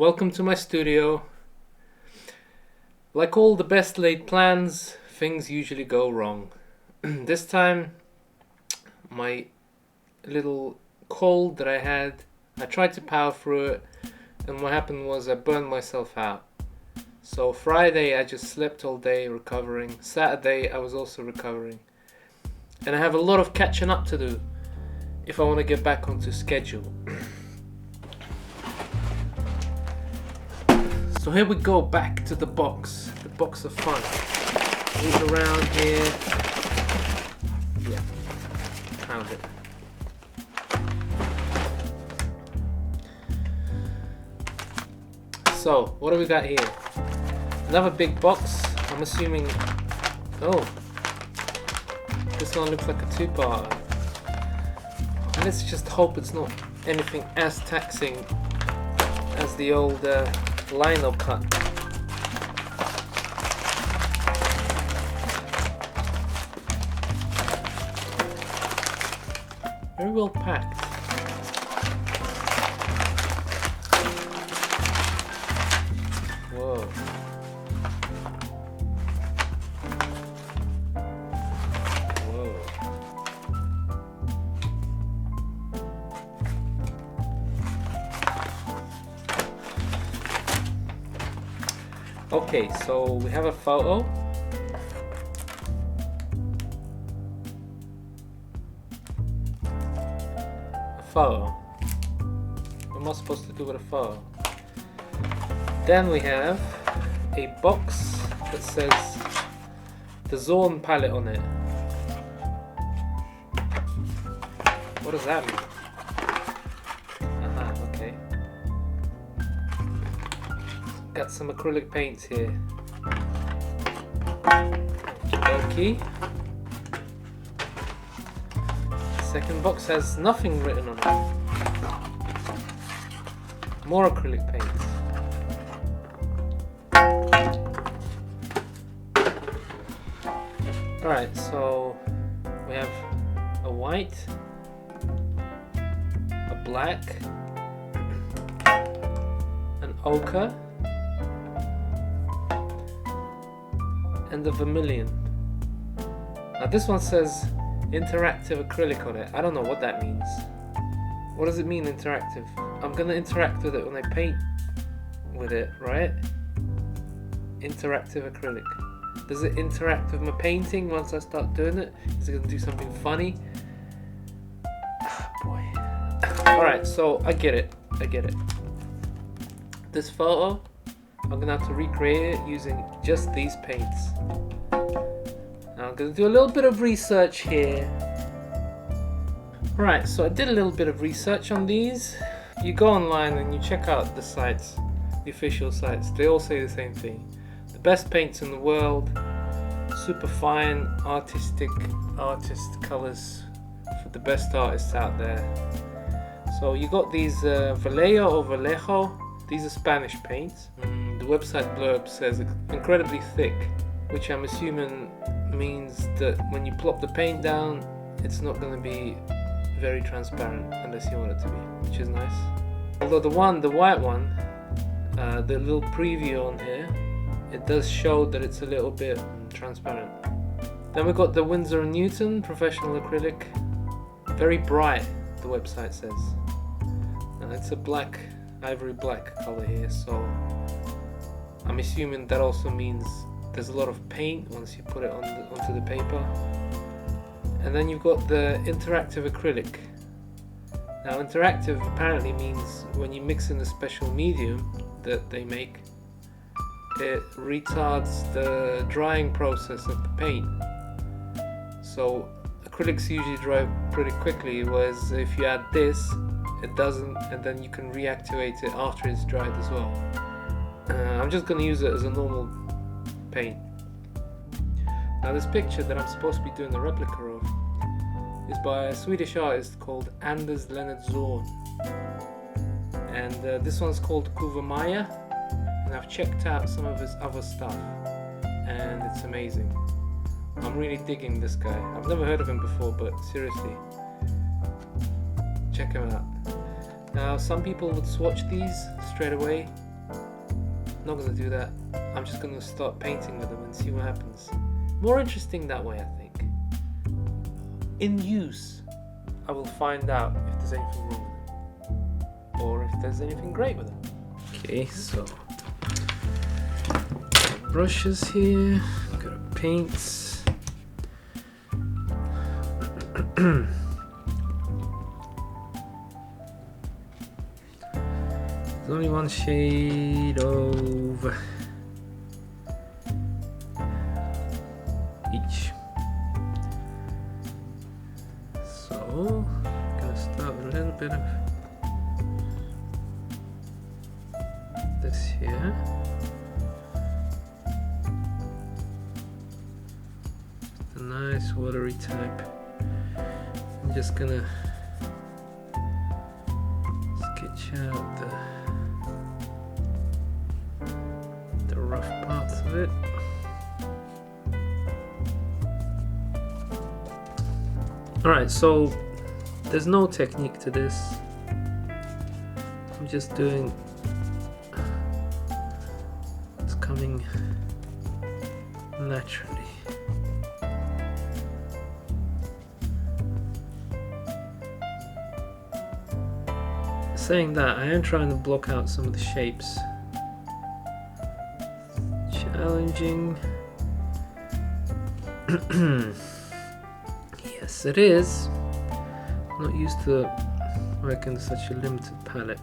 Welcome to my studio. Like all the best laid plans, things usually go wrong. This time, my little cold that I had, I tried to power through it, and what happened was I burned myself out. So Friday I just slept all day recovering. Saturday I was also recovering. And I have a lot of catching up to do if I want to get back onto schedule. So here we go, back to the box of fun. Move around here. Yeah, found it. So, what do we got here? Another big box. I'm assuming... Oh, this one looks like a two-parter. Let's just hope it's not anything as taxing as the old lino cut. Very well packed. Whoa. Whoa. Okay, so we have a photo. What am I supposed to do with a photo? Then we have a box that says the Zorn palette on it. What does that mean? Okay. Got some acrylic paints here. Okay. Second box has nothing written on it. More acrylic paints. Alright, so we have a white, a black, an ochre, and the Vermillion. Now this one says interactive acrylic on it. I don't know what that means. What does it mean, interactive? I'm gonna interact with it when I paint with it, right? Interactive acrylic. Does it interact with my painting once I start doing it? Is it gonna do something funny? Boy. Alright, so I get it. This photo, I'm gonna have to recreate it using just these paints. Now I'm gonna do a little bit of research here. Right, so I did a little bit of research on these. You go online and you check out the sites, the official sites. They all say the same thing. The best paints in the world, super fine, artist colors for the best artists out there. So you got these Vallejo or Vallejo. These are Spanish paints. The website blurb says incredibly thick, which I'm assuming means that when you plop the paint down, it's not going to be very transparent unless you want it to be, which is nice. Although the white one, the little preview on here, it does show that it's a little bit transparent. Then we've got the Winsor & Newton professional acrylic, very bright, the website says. And it's a black, ivory black color here, so I'm assuming that also means there's a lot of paint once you put it onto the paper. And then you've got the interactive acrylic. Now interactive apparently means when you mix in a special medium that they make, it retards the drying process of the paint. So acrylics usually dry pretty quickly, whereas if you add this, it doesn't, and then you can reactivate it after it's dried as well. I'm just going to use it as a normal paint. Now this picture that I'm supposed to be doing the replica of is by a Swedish artist called Anders Lennart Zorn, and this one's called Kuvamaya, and I've checked out some of his other stuff and it's amazing. I'm really digging this guy. I've never heard of him before, but seriously, check him out. Now some people would swatch these straight away, not gonna do that. I'm just gonna start painting with them and see what happens. More interesting that way, I think. In use, I will find out if there's anything wrong with them, or if there's anything great with them. Okay, so brushes here, got paints. There's only one shade of each. So, I'm gonna start with a little bit of this here. Just a nice watery type. I'm just gonna sketch out the rough parts of it. Alright, so there's no technique to this. I'm just doing what's coming naturally. Saying that, I am trying to block out some of the shapes. Challenging. Yes, it is. I'm not used to working with such a limited palette.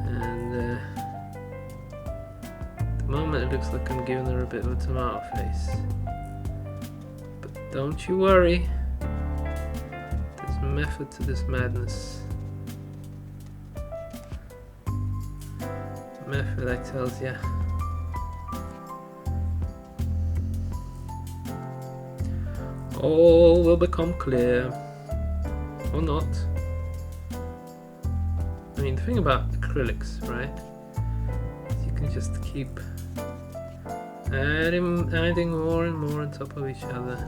And at the moment it looks like I'm giving her a bit of a tomato face. But don't you worry. There's method to this madness. Method, I tells ya. All will become clear, or not. I mean, the thing about acrylics, right, is you can just keep adding more and more on top of each other.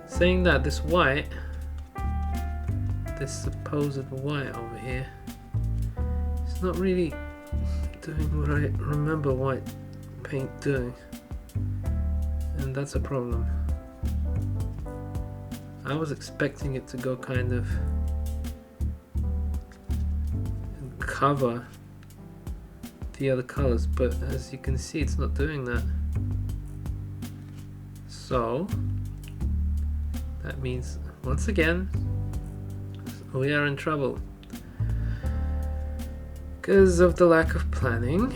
Saying that, this white, this supposed white over here, it's not really doing what I remember white paint doing, and that's a problem. I was expecting it to go kind of and cover the other colors, but as you can see, it's not doing that. So that means, once again, we are in trouble because of the lack of planning.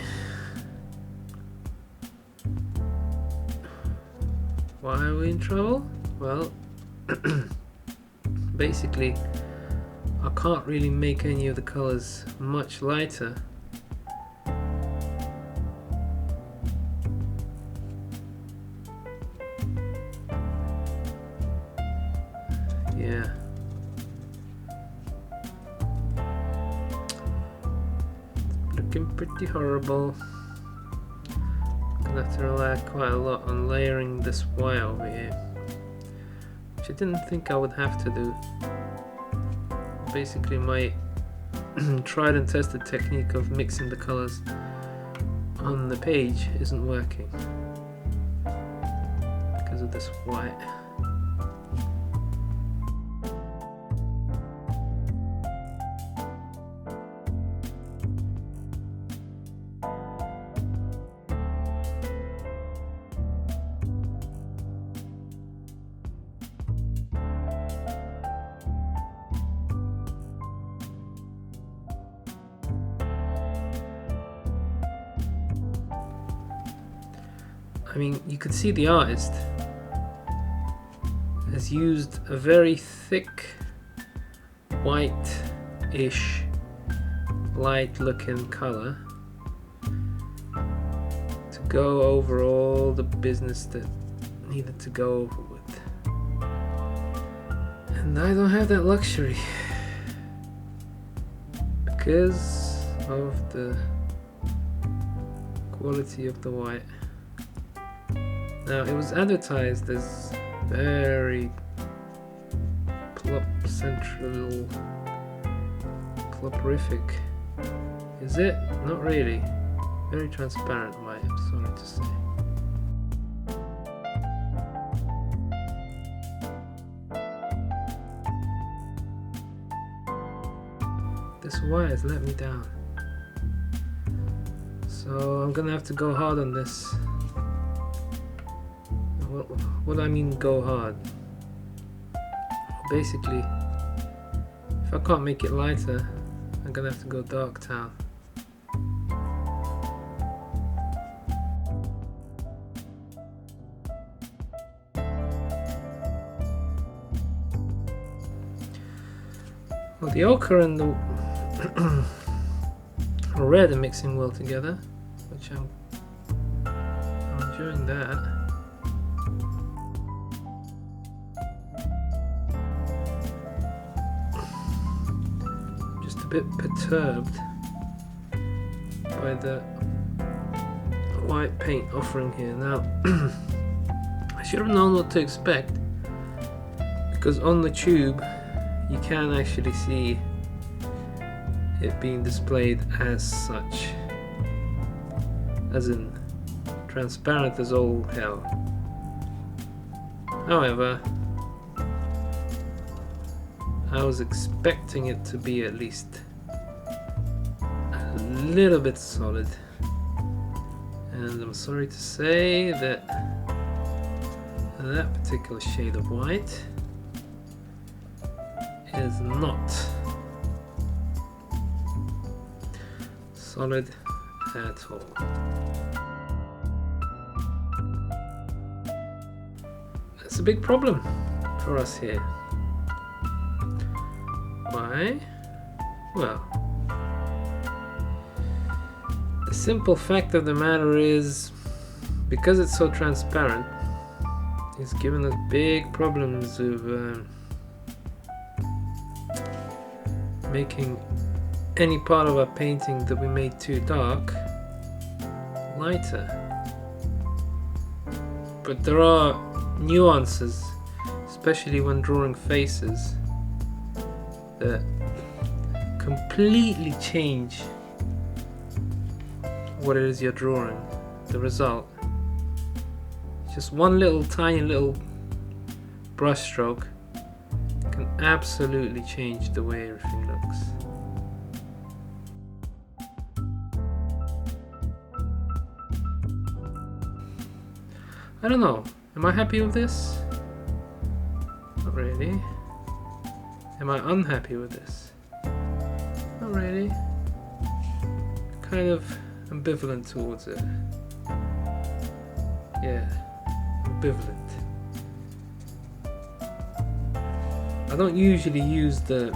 Why are we in trouble? Well, basically, I can't really make any of the colors much lighter. Yeah. It's looking pretty horrible. I'm gonna have to rely quite a lot on layering this white over here, I didn't think I would have to do. Basically, my tried and tested technique of mixing the colors on the page isn't working because of this white. I mean, you can see the artist has used a very thick, white-ish, light-looking color to go over all the business that needed to go over with. And I don't have that luxury because of the quality of the white. Now, it was advertised as very plop central, ploporific, Is it? Not really. Very transparent white, I'm sorry to say. This white has let me down. So I'm gonna have to go hard on this. What do I mean go hard? Basically, if I can't make it lighter, I'm gonna have to go dark town. Well, the ochre and the red are mixing well together, which I'm enjoying that. Just a bit perturbed by the white paint offering here. Now, I should have known what to expect, because on the tube you can actually see it being displayed as such, as in transparent as all hell. However, I was expecting it to be at least a little bit solid, and I'm sorry to say that that particular shade of white is not solid at all. That's a big problem for us here. Why? Well, the simple fact of the matter is, because it's so transparent, it's given us big problems of making any part of our painting that we made too dark lighter. But there are nuances, especially when drawing faces, that completely change what it is you're drawing, the result. Just one little tiny little brush stroke can absolutely change the way everything looks. I don't know, am I happy with this? Not really. Am I unhappy with this? Not really. Kind of ambivalent towards it. Yeah, ambivalent. I don't usually use the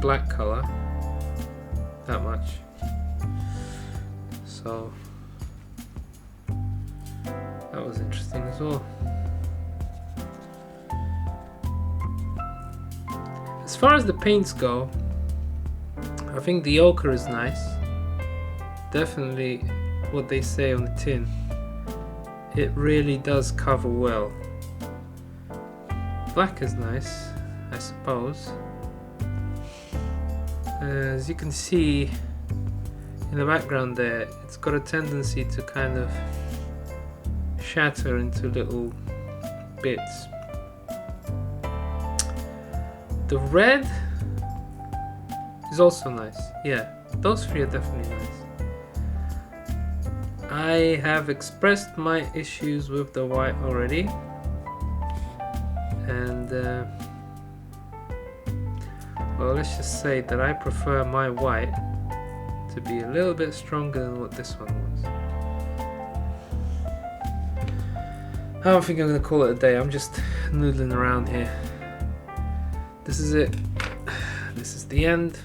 black color that much, so that was interesting as well. As far as the paints go, I think the ochre is nice. Definitely what they say on the tin. It really does cover well. Black is nice, I suppose. As you can see in the background there, it's got a tendency to kind of shatter into little bits. The red is also nice. Yeah, those three are definitely nice. I have expressed my issues with the white already, and well, let's just say that I prefer my white to be a little bit stronger than what this one was. I don't think I'm going to call it a day. I'm just noodling around here. This is it. This is the end.